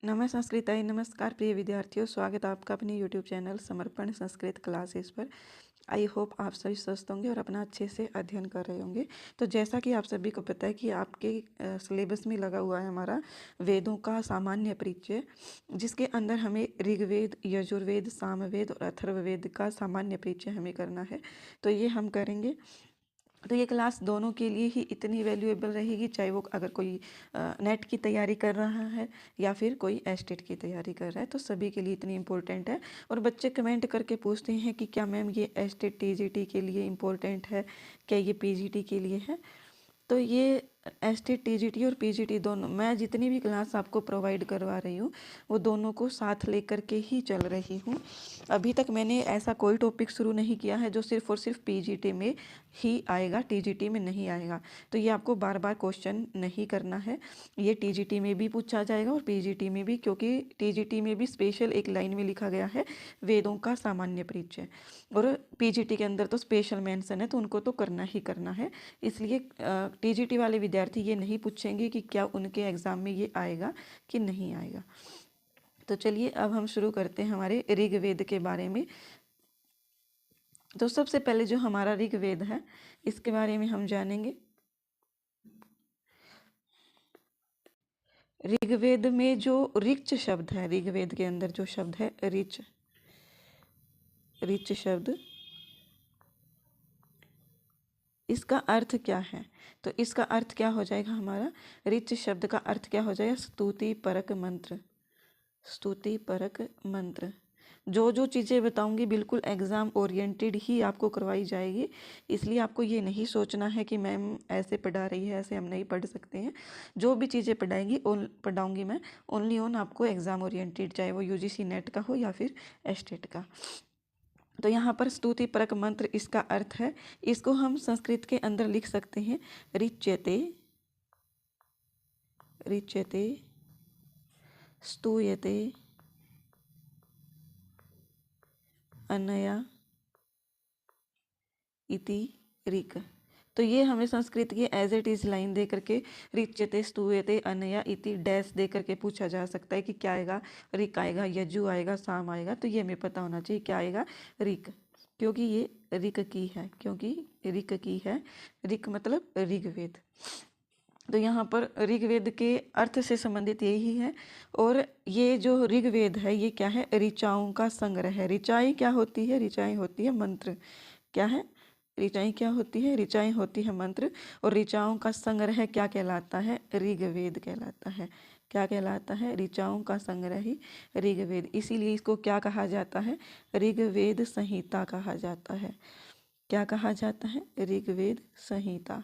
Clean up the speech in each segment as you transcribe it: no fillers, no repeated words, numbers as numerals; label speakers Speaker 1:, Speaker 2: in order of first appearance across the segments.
Speaker 1: संस्कृताय नमस्कार प्रिय विद्यार्थियों, स्वागत है आपका अपने यूट्यूब चैनल समर्पण संस्कृत क्लासेस पर। आई होप आप सभी स्वस्थ होंगे और अपना अच्छे से अध्ययन कर रहे होंगे। तो जैसा कि आप सभी को पता है कि आपके सिलेबस में लगा हुआ है हमारा वेदों का सामान्य परिचय, जिसके अंदर हमें ऋग्वेद, यजुर्वेद, सामवेद और अथर्ववेद का सामान्य परिचय हमें करना है। तो ये हम करेंगे। तो ये क्लास दोनों के लिए ही इतनी वैल्यूएबल रहेगी, चाहे वो अगर कोई नेट की तैयारी कर रहा है या फिर कोई एस्टेट की तैयारी कर रहा है, तो सभी के लिए इतनी इम्पोर्टेंट है। और बच्चे कमेंट करके पूछते हैं कि क्या मैम ये एस्टेट टीजीटी के लिए इम्पोर्टेंट है, क्या ये पीजीटी के लिए है। तो ये एसटेट टीजीटी और पीजीटी दोनों, मैं जितनी भी क्लास आपको प्रोवाइड करवा रही हूँ वो दोनों को साथ लेकर के ही चल रही हूँ। अभी तक मैंने ऐसा कोई टॉपिक शुरू नहीं किया है जो सिर्फ और सिर्फ पीजीटी में ही आएगा, टीजीटी में नहीं आएगा। तो ये आपको बार बार क्वेश्चन नहीं करना है, ये टीजीटी में भी पूछा जाएगा और पीजीटी में भी, क्योंकि टीजीटी में भी स्पेशल एक लाइन में लिखा गया है वेदों का सामान्य परिचय, और पीजीटी के अंदर तो स्पेशल मेंशन है, तो उनको तो करना ही करना है। इसलिए टीजीटी वाले विद्यार्थी ये नहीं पूछेंगे कि क्या उनके एग्ज़ाम में ये आएगा कि नहीं आएगा। तो चलिए अब हम शुरू करते हैं हमारे ऋग्वेद के बारे में। तो सबसे पहले जो हमारा ऋग्वेद है इसके बारे में हम जानेंगे। ऋग्वेद में जो ऋच शब्द है, ऋग्वेद के अंदर जो शब्द है ऋच, ऋच शब्द, इसका अर्थ क्या है? तो इसका अर्थ क्या हो जाएगा हमारा? ऋच शब्द का अर्थ क्या हो जाएगा? स्तुति परक मंत्र, स्तुति परक मंत्र। जो जो चीज़ें बताऊंगी बिल्कुल एग्ज़ाम ओरिएंटेड ही आपको करवाई जाएगी, इसलिए आपको ये नहीं सोचना है कि मैम ऐसे पढ़ा रही है, ऐसे हम नहीं पढ़ सकते हैं। जो भी चीज़ें पढ़ाऊंगी मैं ओनली ऑन आपको एग्ज़ाम ओरिएंटेड, चाहे वो यूजीसी नेट का हो या फिर एस्टेट का। तो यहाँ पर स्तुति परक मंत्र, इसका अर्थ है, इसको हम संस्कृत के अंदर लिख सकते हैं ऋच्यते, ऋच्यते, स्तूयते, अनया इति ऋक। तो ये हमें संस्कृत की एज इट इज़ लाइन दे करके ऋच्यते, स्तूयते, अनया इति डैश दे करके पूछा जा सकता है कि क्या आएगा? ऋक आएगा, यजु आएगा, साम आएगा। तो ये हमें पता होना चाहिए क्या आएगा? ऋक, क्योंकि ये ऋक की है, क्योंकि ऋक की है। ऋक मतलब ऋग्वेद। तो यहाँ पर ऋग्वेद के अर्थ से संबंधित यही है। और ये जो ऋग्वेद है ये क्या है? ऋचाओं का संग्रह है। ऋचाई क्या होती है? ऋचाई होती है मंत्र। क्या है? ऋचाई क्या होती है? ऋचाई होती है मंत्र। और ऋचाओं का संग्रह क्या कहलाता है? ऋग्वेद कहलाता है। क्या कहलाता है? ऋचाओं का संग्रह ही ऋग्वेद। इसीलिए इसको क्या कहा जाता है? ऋग्वेद संहिता कहा जाता है। क्या कहा जाता है? ऋग्वेद संहिता।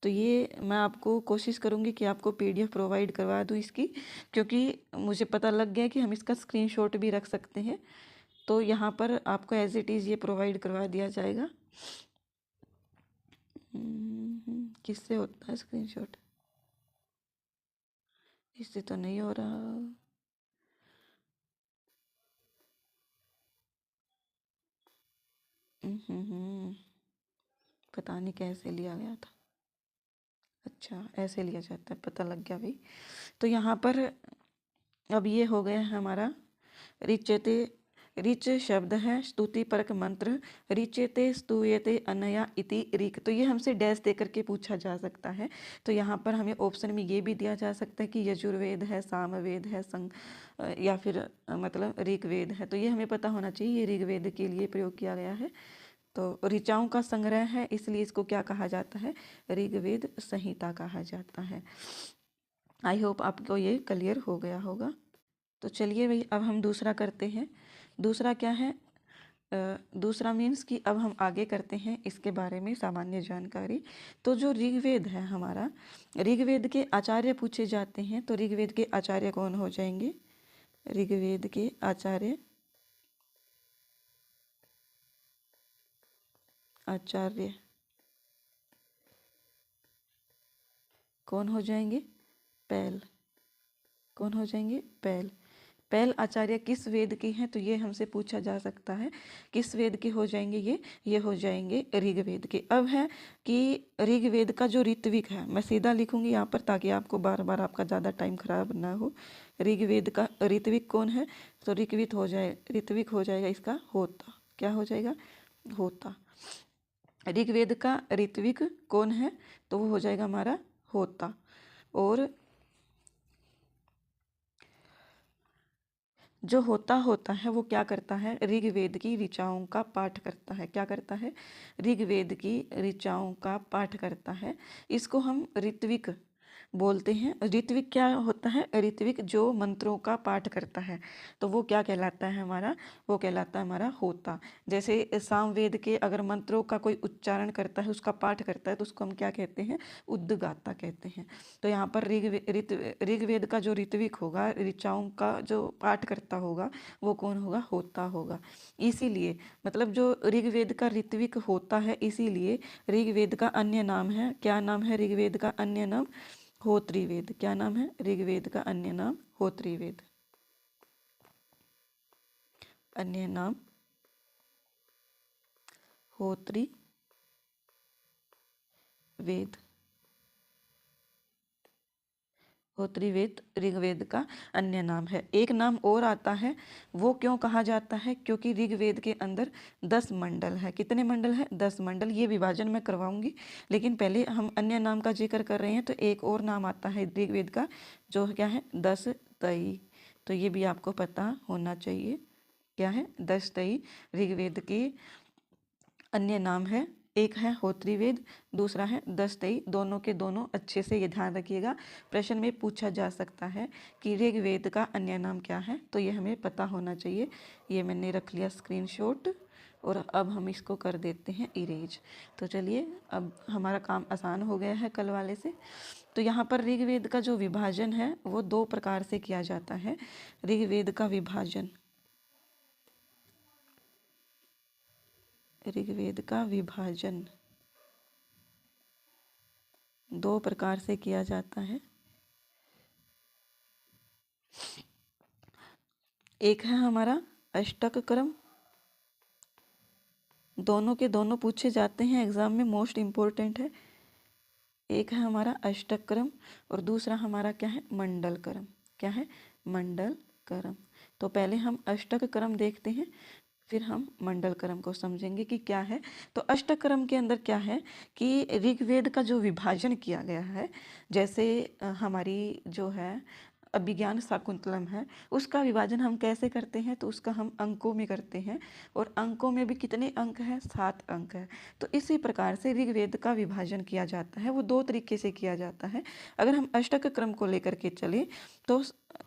Speaker 1: तो ये मैं आपको कोशिश करूँगी कि आपको पीडीएफ प्रोवाइड करवा दूँ इसकी, क्योंकि मुझे पता लग गया कि हम इसका स्क्रीनशॉट भी रख सकते हैं। तो यहाँ पर आपको एज इट इज़ ये प्रोवाइड करवा दिया जाएगा। किससे होता है स्क्रीनशॉट? इससे तो नहीं हो रहा। पता नहीं कैसे लिया गया था। अच्छा, ऐसे लिया जाता है, पता लग गया भाई। तो यहाँ पर अब ये हो गया हमारा ऋच्यते, ऋच शब्द है, स्तुति परक मंत्र, ऋच्यते स्तूयते अनया इति ऋक। तो ये हमसे डैश दे करके पूछा जा सकता है। तो यहाँ पर हमें ऑप्शन में ये भी दिया जा सकता है कि यजुर्वेद है, सामवेद है, या फिर मतलब ऋग्वेद है। तो ये हमें पता होना चाहिए ये ऋग्वेद के लिए प्रयोग किया गया है। तो ऋचाओं का संग्रह है, इसलिए इसको क्या कहा जाता है? ऋग्वेद संहिता कहा जाता है। आई होप आपको ये क्लियर हो गया होगा। तो चलिए भाई अब हम दूसरा करते हैं। दूसरा क्या है? दूसरा मीन्स कि अब हम आगे करते हैं इसके बारे में सामान्य जानकारी। तो जो ऋग्वेद है हमारा, ऋग्वेद के आचार्य पूछे जाते हैं। तो ऋग्वेद के आचार्य कौन हो जाएंगे? ऋग्वेद के आचार्य, आचार्य कौन हो जाएंगे? पैल। कौन हो जाएंगे? पैल। पैल आचार्य किस वेद की हैं, तो ये हमसे पूछा जा सकता है। किस वेद के हो जाएंगे ये हो जाएंगे ऋग्वेद के। अब है कि ऋग्वेद का जो ऋत्विक है, मैं सीधा लिखूंगी यहाँ पर ताकि आपको बार बार आपका ज़्यादा टाइम खराब ना हो। ऋग्वेद का ऋत्विक कौन है, तो ऋत्विक हो जाएगा इसका होता। क्या हो जाएगा, होता। ऋग्वेद का ऋत्विक कौन है, तो वो हो जाएगा हमारा होता। और जो होता है वो क्या करता है, ऋग्वेद की ऋचाओं का पाठ करता है। क्या करता है, ऋग्वेद की ऋचाओं का पाठ करता है। इसको हम ऋत्विक बोलते हैं। ऋत्विक क्या होता है, ऋत्विक जो मंत्रों का पाठ करता है, तो वो क्या कहलाता है हमारा, वो कहलाता है हमारा होता। जैसे सामवेद के अगर मंत्रों का कोई उच्चारण करता है, उसका पाठ करता है, तो उसको हम क्या कहते हैं, उद्गाता कहते हैं। तो यहाँ पर ऋग्वेद का जो ऋत्विक होगा, ऋचाओं का जो पाठ करता होगा, वो कौन होगा, होता होगा। इसीलिए मतलब जो ऋग्वेद का ऋत्विक होता है, इसीलिए ऋग्वेद का अन्य नाम है, क्या नाम है ऋग्वेद का अन्य नाम, होत्रिवेद। क्या नाम है ऋग्वेद का अन्य नाम, होत्रिवेद। अन्य नाम होत्रिवेद। होत्रिवेद ऋग्वेद का अन्य नाम है। एक नाम और आता है, वो क्यों कहा जाता है, क्योंकि ऋग्वेद के अंदर 10 मंडल है। कितने मंडल है, 10 मंडल। ये विभाजन मैं करवाऊंगी, लेकिन पहले हम अन्य नाम का जिक्र कर रहे हैं। तो एक और नाम आता है ऋग्वेद का, जो क्या है, 10 तई। तो ये भी आपको पता होना चाहिए, क्या है, 10 तई ऋग्वेद के अन्य नाम है। एक है होत्रिवेद, दूसरा है 10 तई। दोनों के दोनों अच्छे से ये ध्यान रखिएगा, प्रश्न में पूछा जा सकता है कि ऋग्वेद का अन्य नाम क्या है, तो ये हमें पता होना चाहिए। ये मैंने रख लिया स्क्रीनशॉट, और अब हम इसको कर देते हैं इरेज। तो चलिए, अब हमारा काम आसान हो गया है कल वाले से। तो यहाँ पर ऋग्वेद का जो विभाजन है वो 2 प्रकार से किया जाता है। ऋग्वेद का विभाजन, ऋग्वेद का विभाजन 2 प्रकार से किया जाता है। एक है हमारा अष्टक क्रम, दोनों के दोनों पूछे जाते हैं एग्जाम में, मोस्ट इम्पोर्टेंट है। एक है हमारा अष्टक क्रम, और दूसरा हमारा क्या है, मंडल क्रम। क्या है, मंडल क्रम। तो पहले हम अष्टक क्रम देखते हैं, फिर हम मंडल क्रम को समझेंगे कि क्या है। तो अष्टक क्रम के अंदर क्या है कि ऋग्वेद का जो विभाजन किया गया है, जैसे हमारी जो है अभिज्ञान शाकुंतलम है, उसका विभाजन हम कैसे करते हैं, तो उसका हम अंकों में करते हैं। और अंकों में भी कितने अंक हैं, 7 अंक है। तो इसी प्रकार से ऋग्वेद का विभाजन किया जाता है, वो 2 तरीके से किया जाता है। अगर हम अष्टक क्रम को लेकर के चले, तो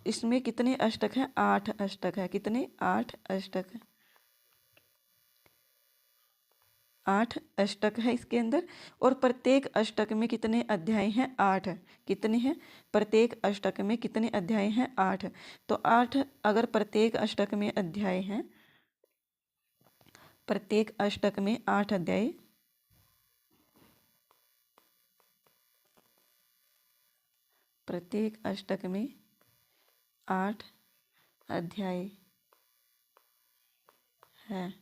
Speaker 1: इसमें कितने अष्टक हैं, 8 अष्टक है। कितने, 8 अष्टक है, 8 अष्टक है इसके अंदर। और प्रत्येक अष्टक में कितने अध्याय हैं, 8। कितने हैं, प्रत्येक अष्टक में कितने अध्याय हैं, 8। तो 8 अगर प्रत्येक अष्टक में अध्याय हैं, प्रत्येक अष्टक में 8 अध्याय, प्रत्येक अष्टक में 8 अध्याय है,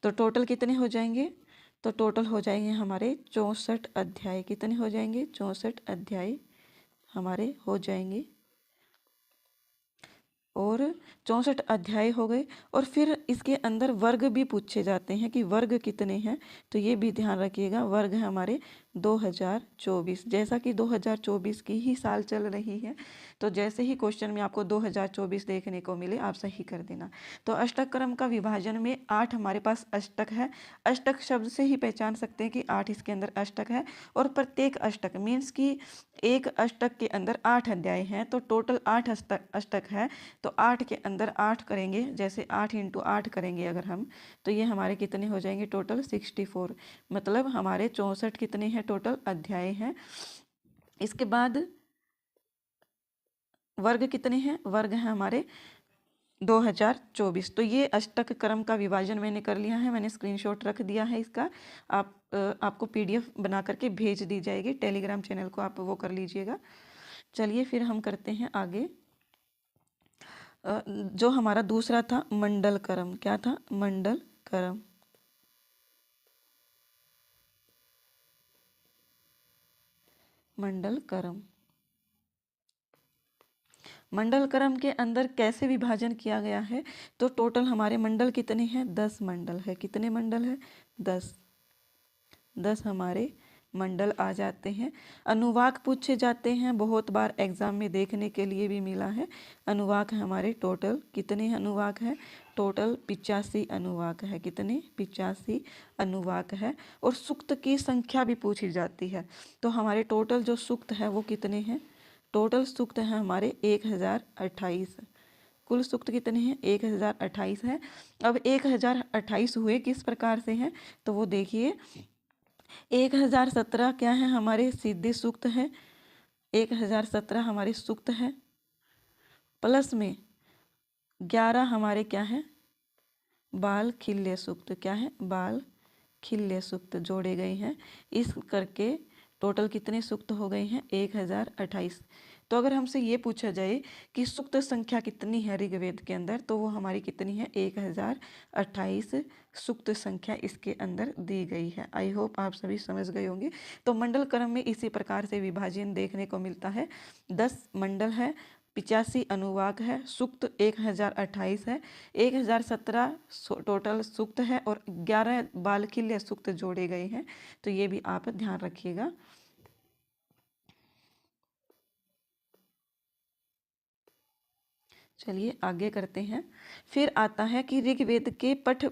Speaker 1: तो टोटल कितने हो जाएंगे, तो टोटल हो जाएंगे हमारे 64 अध्याय। कितने हो जाएंगे, 64 अध्याय हमारे हो जाएंगे। और 64 अध्याय हो गए। और फिर इसके अंदर वर्ग भी पूछे जाते हैं कि वर्ग कितने हैं, तो ये भी ध्यान रखिएगा। वर्ग है हमारे 2024, जैसा कि 2024 की ही साल चल रही है, तो जैसे ही क्वेश्चन में आपको 2024 देखने को मिले, आप सही कर देना। तो अष्टक क्रम का विभाजन में 8 हमारे पास अष्टक है। अष्टक शब्द से ही पहचान सकते हैं कि 8 इसके अंदर अष्टक है। और प्रत्येक अष्टक मीन्स कि एक अष्टक के अंदर 8 अध्याय हैं, तो टोटल 8 अष्टक है। तो 8 के अंदर 8 करेंगे, जैसे 8 × 8 करेंगे अगर हम, तो ये हमारे कितने हो जाएंगे, टोटल 64। मतलब हमारे 64 कितने हैं, टोटल अध्याय हैं। इसके बाद वर्ग कितने हैं, वर्ग हैं हमारे 2024। तो ये अष्टक क्रम का विभाजन मैंने कर लिया है, मैंने स्क्रीनशॉट रख दिया है इसका। आपको PDF बना करके भेज दी जाएगी, टेलीग्राम चैनल को आप वो कर लीजिएगा। चलिए फिर हम करते हैं आगे। जो हमारा दूसरा था मंडलकरम, क्या था? मंडलकरम। मंडलकरम, मंडलकरम के अंदर कैसे विभाजन किया गया है? तो टोटल हमारे मंडल कितने हैं? 10 मंडल है। कितने मंडल है? 10। 10 हमारे मंडल आ जाते हैं। अनुवाक पूछे जाते हैं, बहुत बार एग्जाम में देखने के लिए भी मिला है। अनुवाक हमारे टोटल कितने अनुवाक है? टोटल 85 अनुवाक है। कितने? 85 अनुवाक है। और सूक्त की संख्या भी पूछी जाती है। तो हमारे टोटल जो सूक्त है वो कितने हैं? टोटल सूक्त है हमारे 1028। कुल सूक्त कितने हैं? 1028 है। अब 1028 हुए किस प्रकार से हैं? तो वो देखिए, 1017 क्या है? हमारे सीधे सूक्त है। 1017 हमारे सूक्त है, प्लस में 11 हमारे क्या है? बाल खिल्य सूक्त। क्या है? बाल खिल्य सूक्त जोड़े गए हैं। इस करके टोटल कितने सूक्त हो गए हैं? 1028। तो अगर हमसे ये पूछा जाए कि सूक्त संख्या कितनी है ऋग्वेद के अंदर, तो वो हमारी कितनी है? 1028 सूक्त संख्या इसके अंदर दी गई है। आई होप आप सभी समझ गए होंगे। तो मंडल क्रम में इसी प्रकार से विभाजन देखने को मिलता है। 10 मंडल है, 85 अनुवाक है, सूक्त 1028 है, 1017 टोटल सूक्त है और 11 बालखिल्य सूक्त जोड़े गए हैं। तो ये भी आप ध्यान रखिएगा। चलिए आगे करते हैं। फिर आता है कि ऋग्वेद के पद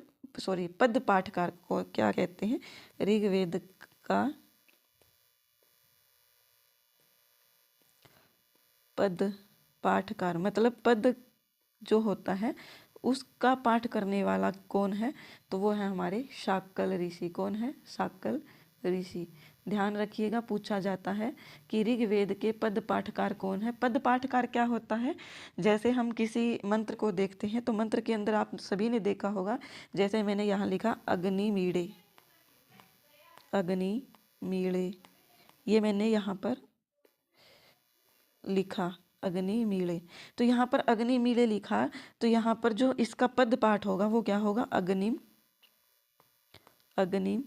Speaker 1: पाठकार को क्या कहते हैं? ऋग्वेद का पद पाठकार मतलब पद जो होता है उसका पाठ करने वाला कौन है? तो वो है हमारे शाक्य ऋषि। कौन है? शाक्य ऋषि। ध्यान रखिएगा, पूछा जाता है कि ऋग्वेद के पद पाठकार कौन है। पद पाठकार क्या होता है? जैसे हम किसी मंत्र को देखते हैं तो मंत्र के अंदर आप सभी ने देखा होगा, जैसे मैंने यहाँ लिखा अग्नि मीड़े, अग्नि मीड़े, ये मैंने यहाँ पर लिखा अग्नि मीले। तो यहाँ पर अग्नि मीले लिखा, तो यहाँ पर जो इसका पद पाठ होगा वो क्या होगा? अग्निम, अग्निम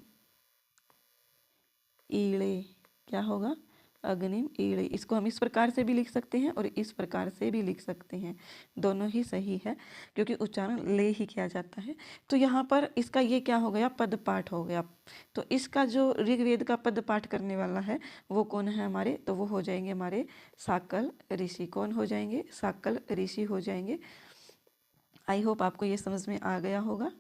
Speaker 1: ईड़े। क्या होगा? अग्निम ईड़े। इसको हम इस प्रकार से भी लिख सकते हैं और इस प्रकार से भी लिख सकते हैं, दोनों ही सही है क्योंकि उच्चारण ले ही किया जाता है। तो यहाँ पर इसका ये क्या हो गया? पद पाठ हो गया। तो इसका जो ऋग्वेद का पद पाठ करने वाला है वो कौन है हमारे? तो वो हो जाएंगे हमारे शाक्य ऋषि। कौन हो जाएंगे? शाक्य ऋषि हो जाएंगे। आई होप आपको ये समझ में आ गया होगा।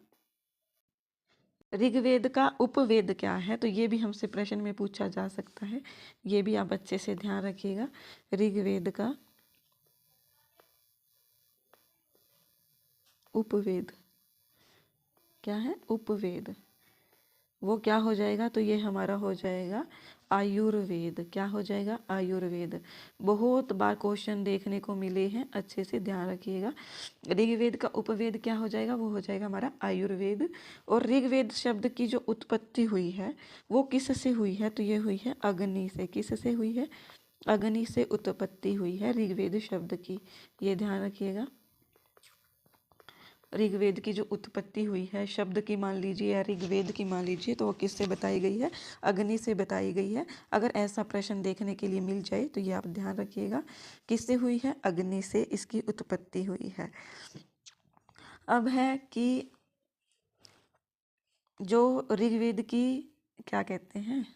Speaker 1: ऋग्वेद का उपवेद क्या है? तो ये भी हमसे प्रश्न में पूछा जा सकता है, ये भी आप अच्छे से ध्यान रखिएगा। ऋग्वेद का उपवेद क्या है? उपवेद वो क्या हो जाएगा? तो ये हमारा हो जाएगा आयुर्वेद। क्या हो जाएगा? आयुर्वेद। बहुत बार क्वेश्चन देखने को मिले हैं, अच्छे से ध्यान रखिएगा। ऋग्वेद का उपवेद क्या हो जाएगा? वो हो जाएगा हमारा आयुर्वेद। और ऋग्वेद शब्द की जो उत्पत्ति हुई है वो किस से हुई है? तो ये हुई है अग्नि से। किस से हुई है? अग्नि से उत्पत्ति हुई है ऋग्वेद शब्द की, ये ध्यान रखिएगा। ऋग्वेद की जो उत्पत्ति हुई है शब्द की मान लीजिए या ऋग्वेद की मान लीजिए, तो वो किससे बताई गई है? अग्नि से बताई गई है। अगर ऐसा प्रश्न देखने के लिए मिल जाए तो ये आप ध्यान रखिएगा, किससे हुई है? अग्नि से इसकी उत्पत्ति हुई है। अब है कि जो ऋग्वेद की क्या कहते हैं,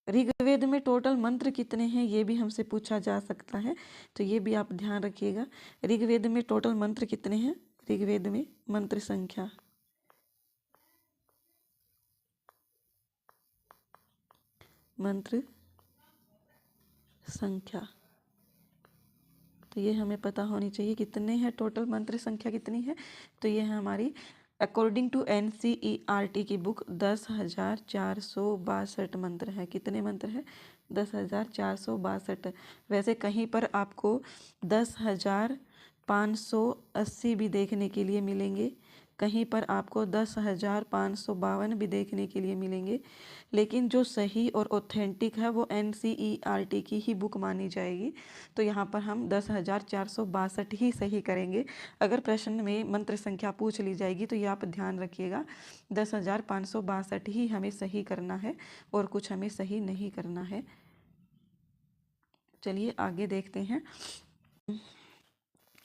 Speaker 1: ऋग्वेद में टोटल मंत्र कितने हैं ये भी हमसे पूछा जा सकता है, तो ये भी आप ध्यान रखिएगा। ऋग्वेद में टोटल मंत्र कितने हैं? ऋग्वेद में मंत्र संख्या, मंत्र संख्या, तो ये हमें पता होनी चाहिए कितने हैं टोटल मंत्र संख्या कितनी है। तो ये है हमारी अकॉर्डिंग टू NCERT की बुक 10,462 मंत्र है। कितने मंत्र है? 10,462। वैसे कहीं पर आपको 10,580 भी देखने के लिए मिलेंगे, कहीं पर आपको 10,552 भी देखने के लिए मिलेंगे, लेकिन जो सही और ऑथेंटिक है वो NCERT की ही बुक मानी जाएगी। तो यहाँ पर हम 10,462 ही सही करेंगे। अगर प्रश्न में मंत्र संख्या पूछ ली जाएगी तो ये आप ध्यान रखिएगा, 10,562 ही हमें सही करना है और कुछ हमें सही नहीं करना है। चलिए आगे देखते हैं।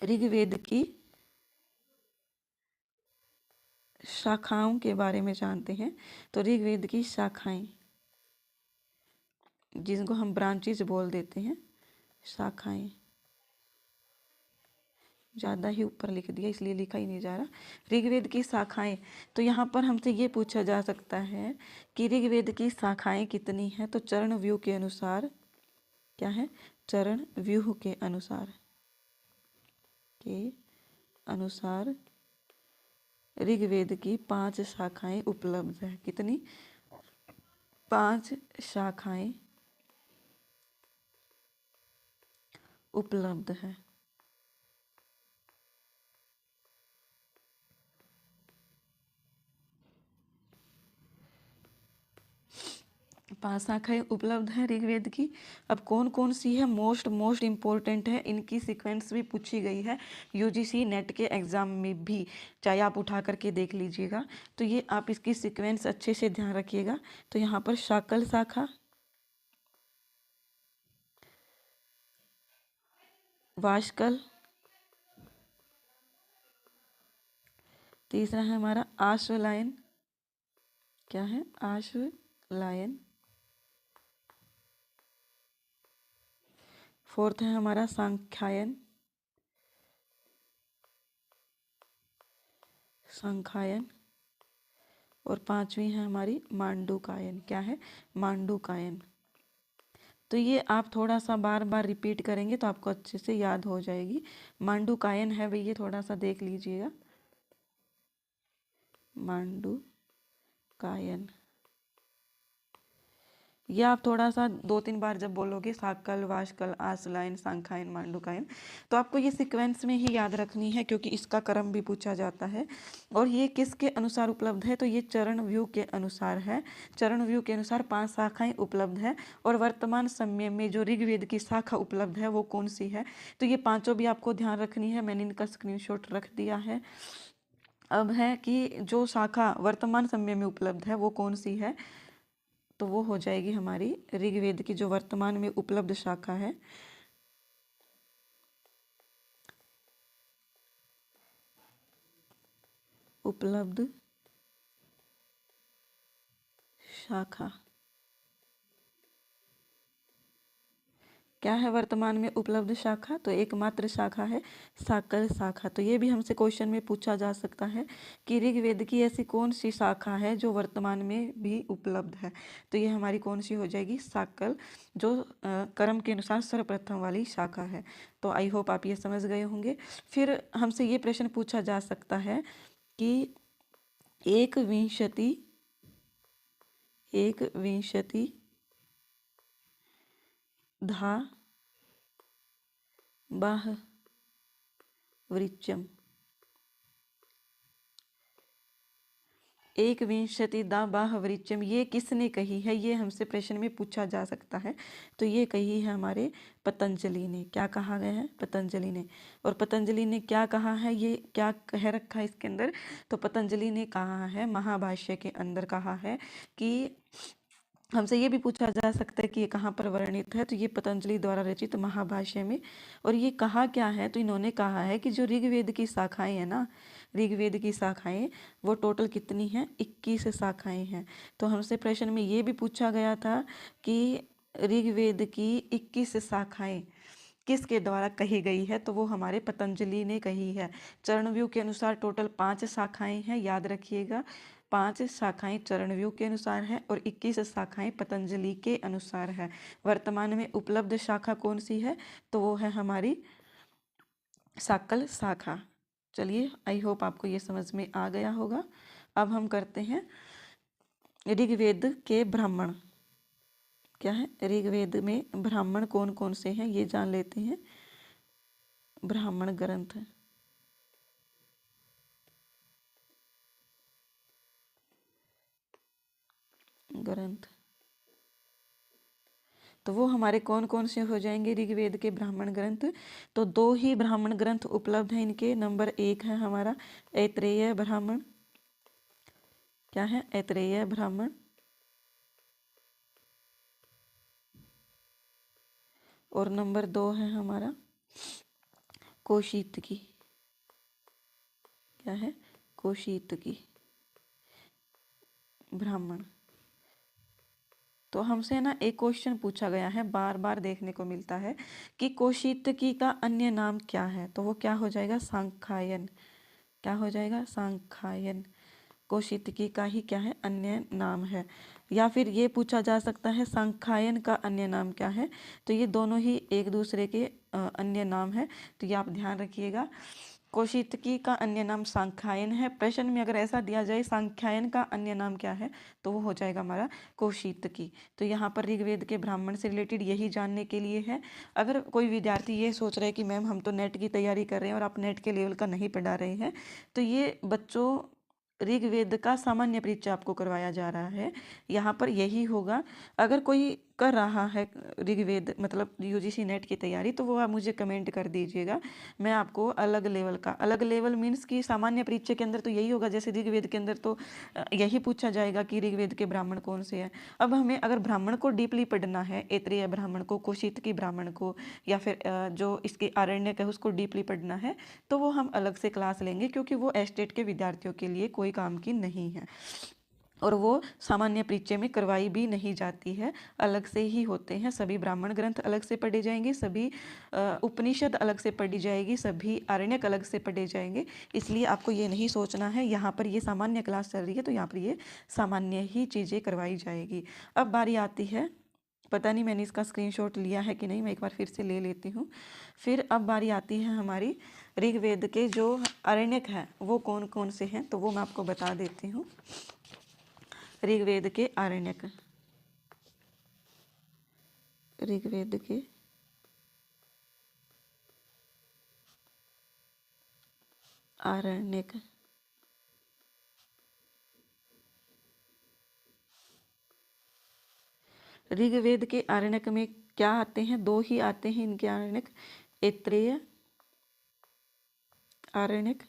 Speaker 1: ऋग्वेद की शाखाओं के बारे में जानते हैं। तो ऋग्वेद की शाखाएं, जिनको हम ब्रांचेज बोल देते हैं, शाखाएं, ज़्यादा ही ऊपर लिख दिया इसलिए लिखा ही नहीं जा रहा। ऋग्वेद की शाखाएं, तो यहाँ पर हमसे ये पूछा जा सकता है कि ऋग्वेद की शाखाएं कितनी हैं। तो चरण व्यूह के अनुसार, क्या है, चरण व्यूह के अनुसार ऋग्वेद की 5 शाखाएं उपलब्ध है। कितनी? 5 शाखाएं उपलब्ध है। 5 शाखाएं उपलब्ध हैं ऋग्वेद की। अब कौन कौन सी है, मोस्ट इम्पोर्टेंट है, इनकी सीक्वेंस भी पूछी गई है UGC नेट के एग्ज़ाम में भी, चाहे आप उठा करके देख लीजिएगा। तो ये आप इसकी सीक्वेंस अच्छे से ध्यान रखिएगा। तो यहाँ पर शाकल शाखा, वाष्कल, तीसरा है हमारा आश्वलायन, क्या है, आश्वलायन, फोर्थ है हमारा सांख्यायन, और 5वीं है हमारी मांडूकायन, क्या है, मांडूकायन। तो ये आप थोड़ा सा बार बार रिपीट करेंगे तो आपको अच्छे से याद हो जाएगी। मांडूकायन है भाई, ये थोड़ा सा देख लीजिएगा, मांडूकायन। ये आप थोड़ा सा 2-3 बार जब बोलोगे, शाकल, वाष्कल, आश्वलायन, सांख्यायन, मांडूकायन, तो आपको ये सीक्वेंस में ही याद रखनी है, क्योंकि इसका क्रम भी पूछा जाता है। और ये किसके अनुसार उपलब्ध है? तो ये चरण व्यू के अनुसार है। चरण व्यू के अनुसार 5 शाखाएं उपलब्ध है। और वर्तमान समय में जो ऋग्वेद की शाखा उपलब्ध है वो कौन सी है? तो ये 5 भी आपको ध्यान रखनी है। मैंने इनका स्क्रीनशॉट रख दिया है। अब है कि जो शाखा वर्तमान समय में उपलब्ध है वो कौन सी है? तो वो हो जाएगी हमारी ऋग्वेद की जो वर्तमान में उपलब्ध शाखा है, उपलब्ध शाखा, क्या है वर्तमान में उपलब्ध शाखा? तो एकमात्र शाखा है शाकल शाखा। तो ये भी हमसे क्वेश्चन में पूछा जा सकता है कि ऋग्वेद की ऐसी कौन सी शाखा है जो वर्तमान में भी उपलब्ध है? तो ये हमारी कौन सी हो जाएगी? शाकल, जो क्रम के अनुसार सर्वप्रथम वाली शाखा है। तो आई होप आप ये समझ गए होंगे। फिर हमसे ये प्रश्न पूछा जा सकता है कि एक विंशति धा बाह वृक्षम, एक विंशतिदा बाह वृक्षम, ये किसने कही है? ये हमसे प्रश्न में पूछा जा सकता है। तो ये कही है हमारे पतंजलि ने। क्या कहा गया है? पतंजलि ने। और पतंजलि ने क्या कहा है, ये क्या कह रखा है इसके अंदर? तो पतंजलि ने कहा है, महाभाष्य के अंदर कहा है कि, हमसे ये भी पूछा जा सकता है कि ये कहाँ पर वर्णित है? तो ये पतंजलि द्वारा रचित महाभाष्य में। और ये कहा क्या है? तो इन्होंने कहा है कि जो ऋग्वेद की शाखाएं हैं ना, ऋग्वेद की शाखाएं वो टोटल कितनी हैं? 21 शाखाएं हैं। तो हमसे प्रश्न में ये भी पूछा गया था कि ऋग्वेद की 21 शाखाएं किसके द्वारा कही गई है? तो वो हमारे पतंजलि ने कही है। चरणव्यूह के अनुसार टोटल 5 शाखाएं हैं, याद रखिएगा। 5 शाखाएं चरणव्यूह के अनुसार है और 21 शाखाएं पतंजलि के अनुसार है। वर्तमान में उपलब्ध शाखा कौन सी है? तो वो है हमारी शाकल शाखा। चलिए, आई होप आपको ये समझ में आ गया होगा। अब हम करते हैं ऋग्वेद के ब्राह्मण। क्या है? ऋग्वेद में ब्राह्मण कौन कौन से हैं ये जान लेते हैं। ब्राह्मण ग्रंथ, ग्रंथ, तो वो हमारे कौन कौन से हो जाएंगे ऋग्वेद के ब्राह्मण ग्रंथ। तो दो ही ब्राह्मण ग्रंथ उपलब्ध हैं इनके। नंबर 1 है हमारा ऐत्रेय ब्राह्मण, क्या है ऐत्रेय ब्राह्मण, और नंबर 2 है हमारा कौशितकी, क्या है कौशितकी ब्राह्मण। तो हमसे ना एक क्वेश्चन पूछा गया है, बार बार देखने को मिलता है कि कौशितकी का अन्य नाम क्या है। तो वो क्या हो जाएगा सांख्यायन, क्या हो जाएगा सांख्यायन। कौशितकी का ही क्या है अन्य नाम है। या फिर ये पूछा जा सकता है सांख्यायन का अन्य नाम क्या है। तो ये दोनों ही एक दूसरे के अन्य नाम है, तो ये आप ध्यान रखिएगा। कौशितकी का अन्य नाम सांख्यायन है। प्रश्न में अगर ऐसा दिया जाए सांख्यायन का अन्य नाम क्या है, तो वो हो जाएगा हमारा कौशितकी। तो यहाँ पर ऋग्वेद के ब्राह्मण से रिलेटेड यही जानने के लिए है। अगर कोई विद्यार्थी ये सोच रहे हैं कि मैम हम तो नेट की तैयारी कर रहे हैं और आप नेट के लेवल का नहीं पढ़ा रहे हैं, तो ये बच्चों ऋग्वेद का सामान्य परिचय आपको करवाया जा रहा है। यहाँ पर यही होगा। अगर कोई कर रहा है ऋग्वेद मतलब यूजीसी नेट की तैयारी, तो वो आप मुझे कमेंट कर दीजिएगा। मैं आपको अलग लेवल का, अलग लेवल मीन्स कि सामान्य परिचय के अंदर तो यही होगा, जैसे ऋग्वेद के अंदर तो यही पूछा जाएगा कि ऋग्वेद के ब्राह्मण कौन से हैं। अब हमें अगर ब्राह्मण को डीपली पढ़ना है, ऐत्रेय ब्राह्मण को, कौशितकी ब्राह्मण को, या फिर जो इसके आरण्यक है उसको डीपली पढ़ना है, तो वो हम अलग से क्लास लेंगे, क्योंकि वो एस्टेट के विद्यार्थियों के लिए कोई काम की नहीं है और वो सामान्य परिचय में करवाई भी नहीं जाती है, अलग से ही होते हैं। सभी ब्राह्मण ग्रंथ अलग से पढ़े जाएंगे, सभी उपनिषद अलग से पढ़ी जाएगी, सभी आरण्यक अलग से पढ़े जाएंगे। इसलिए आपको ये नहीं सोचना है यहाँ पर ये सामान्य क्लास चल रही है तो यहाँ पर ये सामान्य ही चीज़ें करवाई जाएगी। अब बारी आती है, पता नहीं मैंने इसका स्क्रीनशॉट लिया है कि नहीं, मैं एक बार फिर से ले लेती हूँ। फिर अब बारी आती है हमारी ऋग्वेद के जो आरण्यक हैं वो कौन कौन से हैं, तो वो मैं आपको बता देती हूँ। ऋग्वेद के आरण्यक, ऋग्वेद के आरण्यक, ऋग्वेद के आरण्यक में क्या आते हैं, दो ही आते हैं इनके आरण्यक, ऐत्रेय आरण्यक।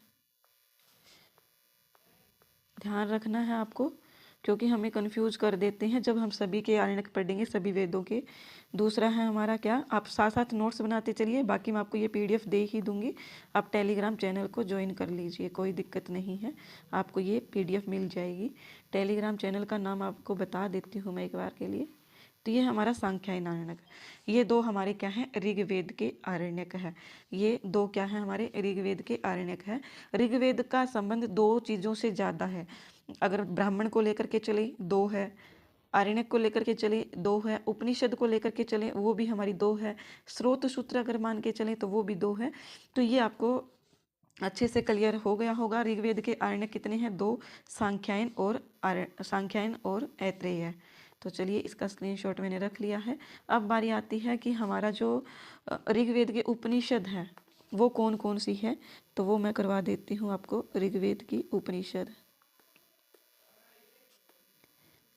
Speaker 1: ध्यान रखना है आपको, क्योंकि हमें कंफ्यूज कर देते हैं जब हम सभी के आरण्यक पढ़ेंगे, सभी वेदों के। दूसरा है हमारा क्या, आप साथ साथ नोट्स बनाते चलिए, बाकी मैं आपको ये पीडीएफ दे ही दूंगी। आप टेलीग्राम चैनल को ज्वाइन कर लीजिए, कोई दिक्कत नहीं है, आपको ये पीडीएफ मिल जाएगी। टेलीग्राम चैनल का नाम आपको बता देती हूँ मैं एक बार के लिए। तो ये हमारा सांख्यायन आरण्यक, ये दो हमारे क्या हैं ऋग्वेद के आरण्यक है। ये दो क्या है हमारे ऋग्वेद के आरण्यक है। ऋग्वेद का संबंध दो चीज़ों से ज़्यादा है। अगर ब्राह्मण को लेकर के चले दो है, आरण्यक को लेकर के चले दो है, उपनिषद को लेकर के चले वो भी हमारी दो है, स्रोत सूत्र अगर मान के चले तो वो भी दो है। तो ये आपको अच्छे से क्लियर हो गया होगा। ऋग्वेद के आरण्यक कितने हैं, दो, सांख्यायन और ऐत्रेय है। तो चलिए इसका स्क्रीनशॉट मैंने रख लिया है। अब बारी आती है कि हमारा जो ऋग्वेद के उपनिषद है वो कौन कौन सी है, तो वो मैं करवा देती हूँ आपको। ऋग्वेद की उपनिषद,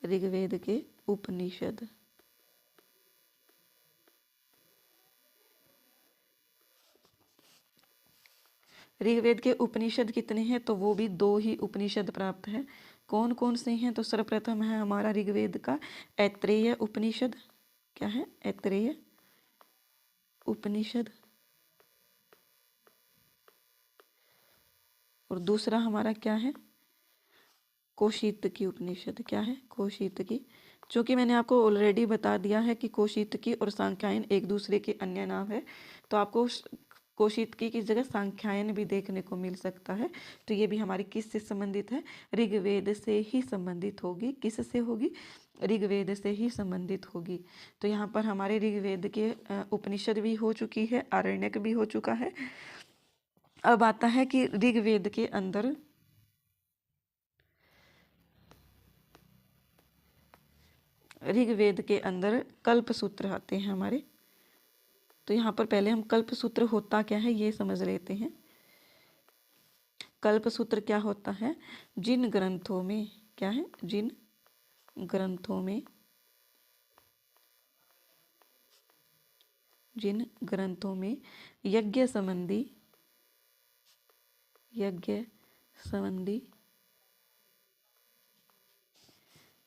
Speaker 1: ऋग्वेद के उपनिषद, ऋग्वेद के उपनिषद कितने हैं, तो वो भी दो ही उपनिषद प्राप्त है। कौन कौन से हैं, तो सर्वप्रथम है हमारा ऋग्वेद का ऐत्रेय उपनिषद, क्या है ऐत्रेय उपनिषद, और दूसरा हमारा क्या है कौशितकी उपनिषद, क्या है कौशितकी। चूँकि मैंने आपको ऑलरेडी बता दिया है कि कौशितकी और सांख्यायन एक दूसरे के अन्य नाम है, तो आपको कौशितकी की जगह सांख्यायन भी देखने को मिल सकता है। तो ये भी हमारी किस से संबंधित है, ऋग्वेद से ही संबंधित होगी। किस से होगी, ऋग्वेद से ही संबंधित होगी। तो यहाँ पर हमारे ऋग्वेद के उपनिषद भी हो चुकी है, आरण्यक भी हो चुका है। अब आता है कि ऋग्वेद के अंदर कल्प सूत्र आते हैं हमारे। तो यहाँ पर पहले हम कल्प सूत्र होता क्या है ये समझ लेते हैं। कल्प सूत्र क्या होता है, जिन ग्रंथों में क्या है, जिन ग्रंथों में जिन ग्रंथों में यज्ञ संबंधी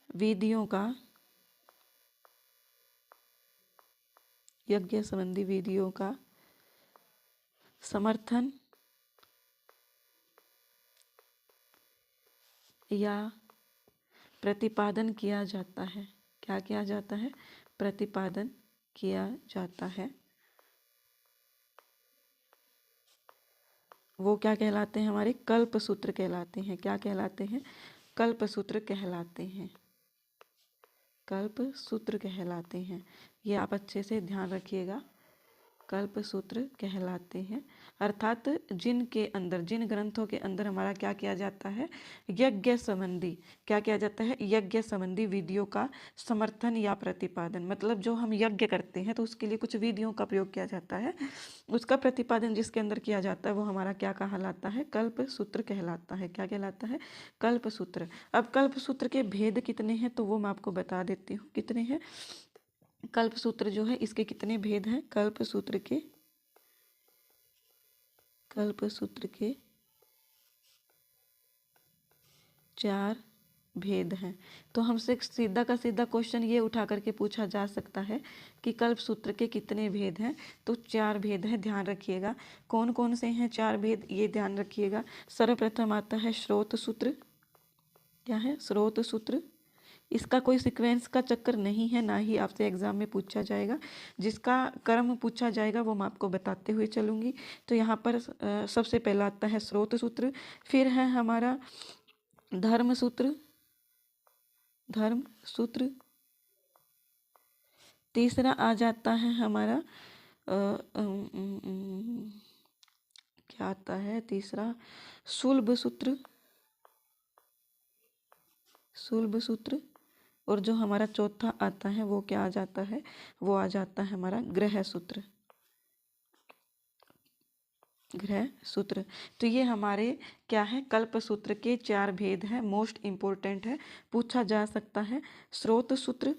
Speaker 1: विधियों का समर्थन या प्रतिपादन किया जाता है। क्या किया जाता है? प्रतिपादन किया जाता है। वो क्या कहलाते हैं? हमारे कल्पसूत्र कहलाते हैं। क्या कहलाते हैं? कल्पसूत्र कहलाते हैं। कल्पसूत्र कहलाते हैं। ये आप अच्छे से ध्यान रखिएगा। कल्पसूत्र कहलाते हैं, अर्थात जिनके अंदर, जिन ग्रंथों के अंदर हमारा क्या किया जाता है? यज्ञ संबंधी, क्या किया जाता है? यज्ञ संबंधी विधियों का समर्थन या प्रतिपादन। मतलब जो हम यज्ञ करते हैं तो उसके लिए कुछ विधियों का प्रयोग किया जाता है, उसका प्रतिपादन जिसके अंदर किया जाता है वो हमारा क्या कहलाता है? कल्पसूत्र कहलाता है। क्या कहलाता है? कल्पसूत्र। अब कल्पसूत्र के भेद कितने हैं तो वो मैं आपको बता देती हूँ। कितने हैं कल्पसूत्र जो है, इसके कितने भेद हैं? कल्पसूत्र के 4 भेद हैं। तो हमसे सीधा का सीधा क्वेश्चन ये उठा करके पूछा जा सकता है कि कल्पसूत्र के कितने भेद हैं? तो 4 भेद हैं। ध्यान रखिएगा कौन कौन से हैं 4 भेद, ये ध्यान रखिएगा। सर्वप्रथम आता है स्रोत सूत्र। क्या है? स्रोत सूत्र। इसका कोई सीक्वेंस का चक्कर नहीं है, ना ही आपसे एग्जाम में पूछा जाएगा। जिसका क्रम पूछा जाएगा वो मैं आपको बताते हुए चलूँगी। तो यहाँ पर सबसे पहला आता है स्रोत सूत्र, फिर है हमारा धर्म सूत्र, तीसरा आ जाता है हमारा क्या आता है तीसरा? सुलभ सूत्र। और जो हमारा चौथा आता है वो क्या आ जाता है? वो आ जाता है हमारा ग्रह सूत्र। तो ये हमारे क्या है? कल्प सूत्र के 4 भेद हैं। मोस्ट इंपॉर्टेंट है, पूछा जा सकता है। स्रोत सूत्र,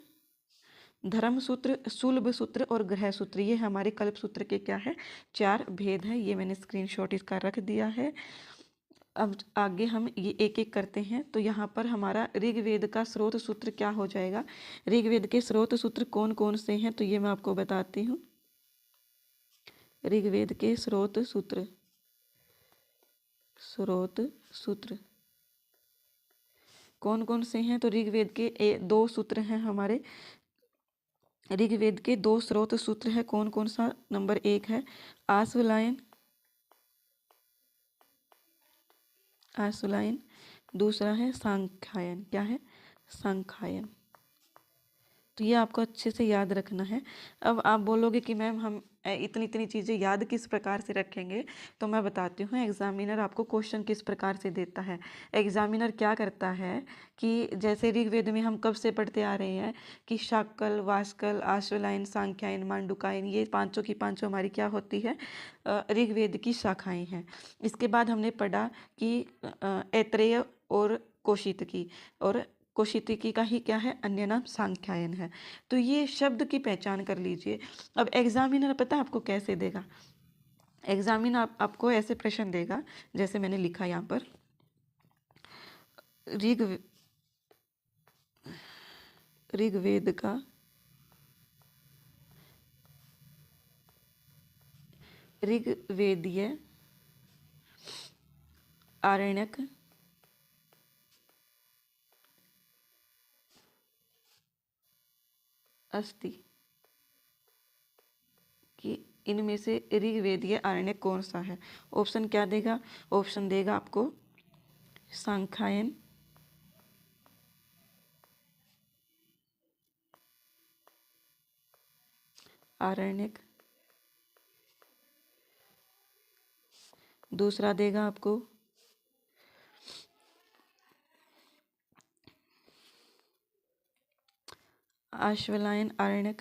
Speaker 1: धर्म सूत्र, सुलभ सूत्र और ग्रह सूत्र, ये हमारे कल्प सूत्र के क्या है? 4 भेद है। ये मैंने स्क्रीनशॉट इसका रख दिया है। अब आगे हम ये एक एक करते हैं। तो यहाँ पर हमारा ऋग्वेद का स्रोत सूत्र क्या हो जाएगा? ऋग्वेद के स्रोत सूत्र कौन कौन से हैं तो ये मैं आपको बताती हूँ। ऋग्वेद के स्रोत सूत्र कौन कौन से हैं? तो ऋग्वेद के 2 सूत्र हैं हमारे। ऋग्वेद के 2 स्रोत सूत्र है। कौन कौन सा? नंबर 1 है आश्वलायन, दूसरा है सांख्यायन। क्या है? सांख्यायन। तो ये आपको अच्छे से याद रखना है। अब आप बोलोगे कि मैम हम इतनी इतनी चीज़ें याद किस प्रकार से रखेंगे? तो मैं बताती हूँ एग्जामिनर आपको क्वेश्चन किस प्रकार से देता है। एग्जामिनर क्या करता है कि जैसे ऋग्वेद में हम कब से पढ़ते आ रहे हैं कि शाक्ल, वास्कल, आश्वलायन, सांख्यायन, मांडुकायन, ये पांचों की पांचों हमारी क्या होती है? ऋग्वेद की शाखाएं हैं। इसके बाद हमने पढ़ा कि ऐत्रेय और कौशितकी का ही क्या है? अन्य नाम सांख्यायन है। तो ये शब्द की पहचान कर लीजिए। अब एग्जामिनर पता है आपको कैसे देगा? एग्जामिनर आपको ऐसे प्रश्न देगा जैसे मैंने लिखा यहाँ पर। ऋग्वेद का ऋग्वेदीय आरण्यक अस्ति कि इनमें से ऋग्वेदीय आरण्यक कौन सा है? ऑप्शन क्या देगा? ऑप्शन देगा आपको सांख्यायन, आरण्यक, दूसरा देगा आपको आश्वलायन आरण्यक,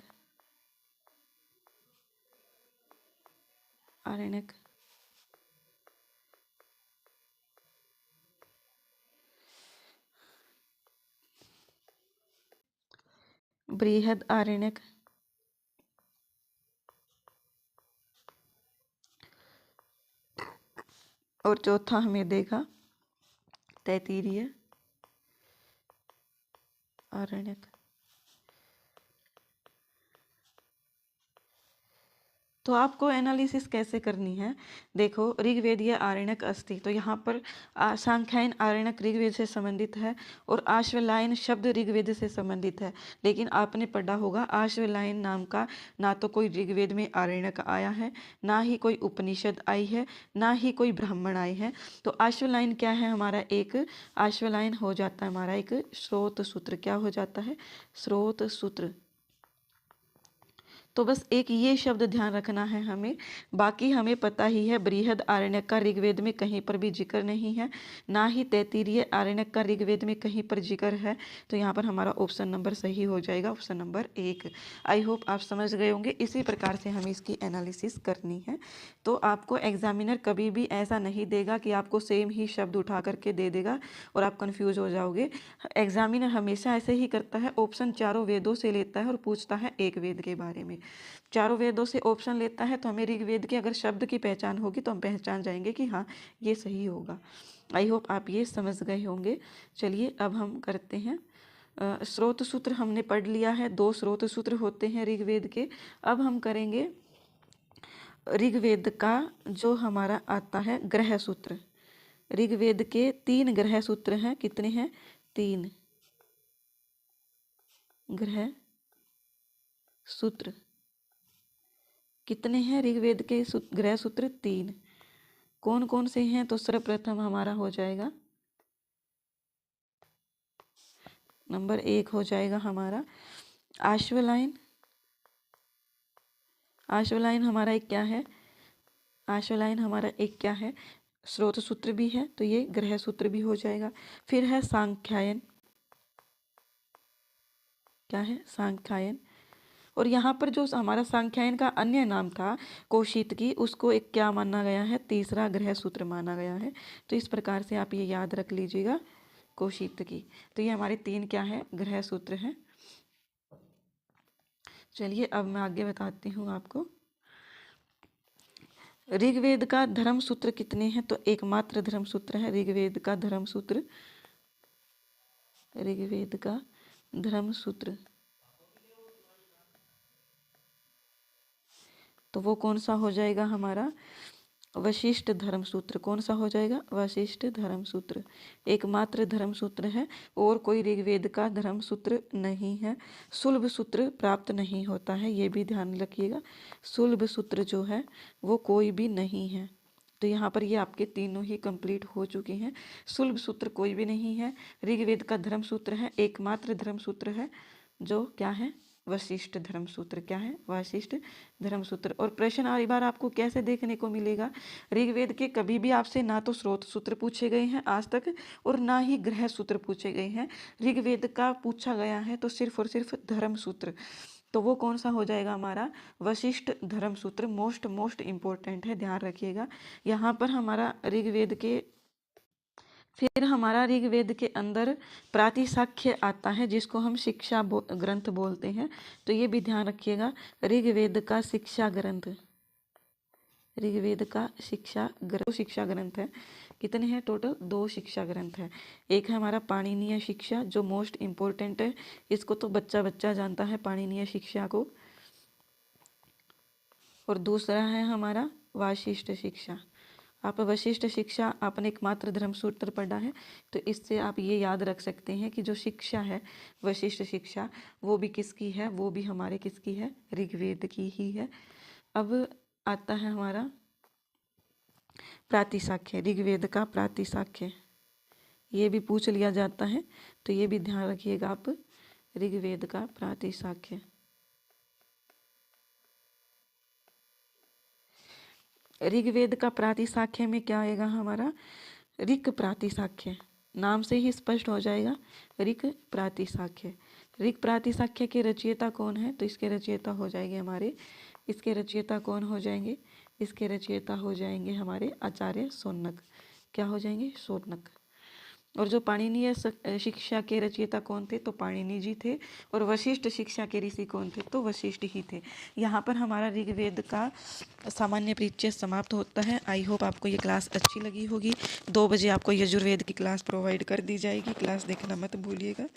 Speaker 1: बृहद आरण्यक, और चौथा हमें देगा तैत्तिरीय आरण्यक। तो आपको एनालिसिस कैसे करनी है, देखो ऋग्वेदीय आरण्यक अस्ति, तो यहाँ पर सांख्यायन आरण्यक ऋग्वेद से संबंधित है और आश्वलायन शब्द ऋग्वेद से संबंधित है। लेकिन आपने पढ़ा होगा आश्वलायन नाम का ना तो कोई ऋग्वेद में आरण्यक आया है, ना ही कोई उपनिषद आई है, ना ही कोई ब्राह्मण आए हैं। तो आश्वलायन क्या है हमारा, एक आश्वलायन हो जाता है हमारा एक स्रोत सूत्र। क्या हो जाता है, स्रोत सूत्र। तो बस एक ये शब्द ध्यान रखना है हमें। बाकी हमें पता ही है बृहद आरण्यक का ऋग्वेद में कहीं पर भी जिक्र नहीं है, ना ही तैत्तिरीय आरण्यक का ऋग्वेद में कहीं पर जिक्र है। तो यहाँ पर हमारा ऑप्शन नंबर सही हो जाएगा, ऑप्शन नंबर 1। आई होप आप समझ गए होंगे। इसी प्रकार से हमें इसकी एनालिसिस करनी है। तो आपको एग्जामिनर कभी भी ऐसा नहीं देगा कि आपको सेम ही शब्द उठा करके दे देगा और आप कन्फ्यूज हो जाओगे। एग्जामिनर हमेशा ऐसे ही करता है, ऑप्शन चारों वेदों से लेता है और पूछता है एक वेद के बारे में। चारों वेदों से ऑप्शन लेता है तो हमें ऋग्वेद के अगर शब्द की पहचान होगी तो हम पहचान जाएंगे कि हाँ ये सही होगा। आई होप आप ये समझ गए होंगे। चलिए अब हम करते हैं स्रोत सूत्र हमने पढ़ लिया है, 2 स्रोत सूत्र होते हैं ऋग्वेद के। अब हम करेंगे ऋग्वेद का जो हमारा आता है ग्रह सूत्र। ऋग्वेद के 3 ग्रह सूत्र हैं, कितने हैं, 3 ग्रह सूत्र। कितने हैं ऋग्वेद के ग्रह सूत्र, 3। कौन कौन से हैं, तो सर्वप्रथम हमारा हो जाएगा नंबर 1 हो जाएगा हमारा आश्वलायन। आश्वलायन हमारा एक क्या है, आश्वलायन हमारा एक क्या है, स्रोत सूत्र भी है, तो ये ग्रह सूत्र भी हो जाएगा। फिर है सांख्यायन, क्या है, सांख्यायन। और यहाँ पर जो हमारा सांख्यायन का अन्य नाम था कौशितकी, उसको एक क्या माना गया है, तीसरा ग्रह सूत्र माना गया है। तो इस प्रकार से आप ये याद रख लीजिएगा, कौशितकी। तो ये हमारे 3 क्या है, ग्रह सूत्र हैं। चलिए अब मैं आगे बताती हूँ आपको। ऋग्वेद का धर्म सूत्र कितने हैं, तो एकमात्र धर्म सूत्र है ऋग्वेद का धर्म सूत्र। ऋग्वेद का धर्म सूत्र, तो वो कौन सा हो जाएगा हमारा, वशिष्ठ धर्म सूत्र। कौन सा हो जाएगा, वशिष्ठ धर्म सूत्र। एकमात्र धर्म सूत्र है और कोई ऋग्वेद का धर्म सूत्र नहीं है। सुलभ सूत्र प्राप्त नहीं होता है, ये भी ध्यान रखिएगा। सुलभ सूत्र जो है वो कोई भी नहीं है। तो यहाँ पर ये आपके तीनों ही कंप्लीट हो चुके हैं। सुलभ सूत्र कोई भी नहीं है, ऋग्वेद का धर्म सूत्र है, एकमात्र धर्म सूत्र है जो क्या है, वशिष्ठ धर्म सूत्र। क्या है, वशिष्ठ धर्म सूत्र। और प्रश्न हर बार आपको कैसे देखने को मिलेगा, ऋग्वेद के कभी भी आपसे ना तो स्रोत सूत्र पूछे गए हैं आज तक और ना ही ग्रह सूत्र पूछे गए हैं। ऋग्वेद का पूछा गया है तो सिर्फ और सिर्फ धर्म सूत्र। तो वो कौन सा हो जाएगा हमारा, वशिष्ठ धर्म सूत्र। मोस्ट इंपॉर्टेंट है, ध्यान रखिएगा। यहाँ पर हमारा ऋग्वेद के, फिर हमारा ऋग्वेद के अंदर प्रातिशाख्य आता है जिसको हम शिक्षा ग्रंथ बोलते हैं। तो ये भी ध्यान रखिएगा, ऋग्वेद का शिक्षा ग्रंथ। ऋग्वेद का शिक्षा ग्रंथ है। कितने हैं टोटल, 2 शिक्षा ग्रंथ है। एक है हमारा पाणिनीय शिक्षा जो मोस्ट इम्पोर्टेंट है, इसको तो बच्चा बच्चा जानता है पाणिनीय शिक्षा को। और दूसरा है हमारा वाशिष्ठ शिक्षा। आप वशिष्ठ शिक्षा आपने एकमात्र धर्म सूत्र पढ़ा है, तो इससे आप ये याद रख सकते हैं कि जो शिक्षा है वशिष्ठ शिक्षा, वो भी किसकी है, वो भी हमारे किसकी है, ऋग्वेद की ही है। अब आता है हमारा प्रातिशाख्य, ऋग्वेद का प्रातिशाख्य। ये भी पूछ लिया जाता है, तो ये भी ध्यान रखिएगा आप, ऋग्वेद का प्रातिशाख्य। ऋग्वेद का प्रातिशाख्य में क्या आएगा हमारा, ऋक प्रातिशाख्य। नाम से ही स्पष्ट हो जाएगा, ऋक प्रातिशाख्य। ऋक प्रातिशाख्य के रचयिता कौन है, तो इसके रचयिता हो जाएंगे हमारे, इसके रचयिता कौन हो जाएंगे, इसके रचयिता हो जाएंगे हमारे आचार्य शौनक। क्या हो जाएंगे, शौनक। और जो पाणिनीय शिक्षा के रचयिता कौन थे? तो पाणिनि जी थे। और वशिष्ठ शिक्षा के ऋषि कौन थे? तो वशिष्ठ ही थे। यहाँ पर हमारा ऋग्वेद का सामान्य परिचय समाप्त होता है। आई होप आपको ये क्लास अच्छी लगी होगी। 2 बजे आपको यजुर्वेद की क्लास प्रोवाइड कर दी जाएगी। क्लास देखना मत भूलिएगा।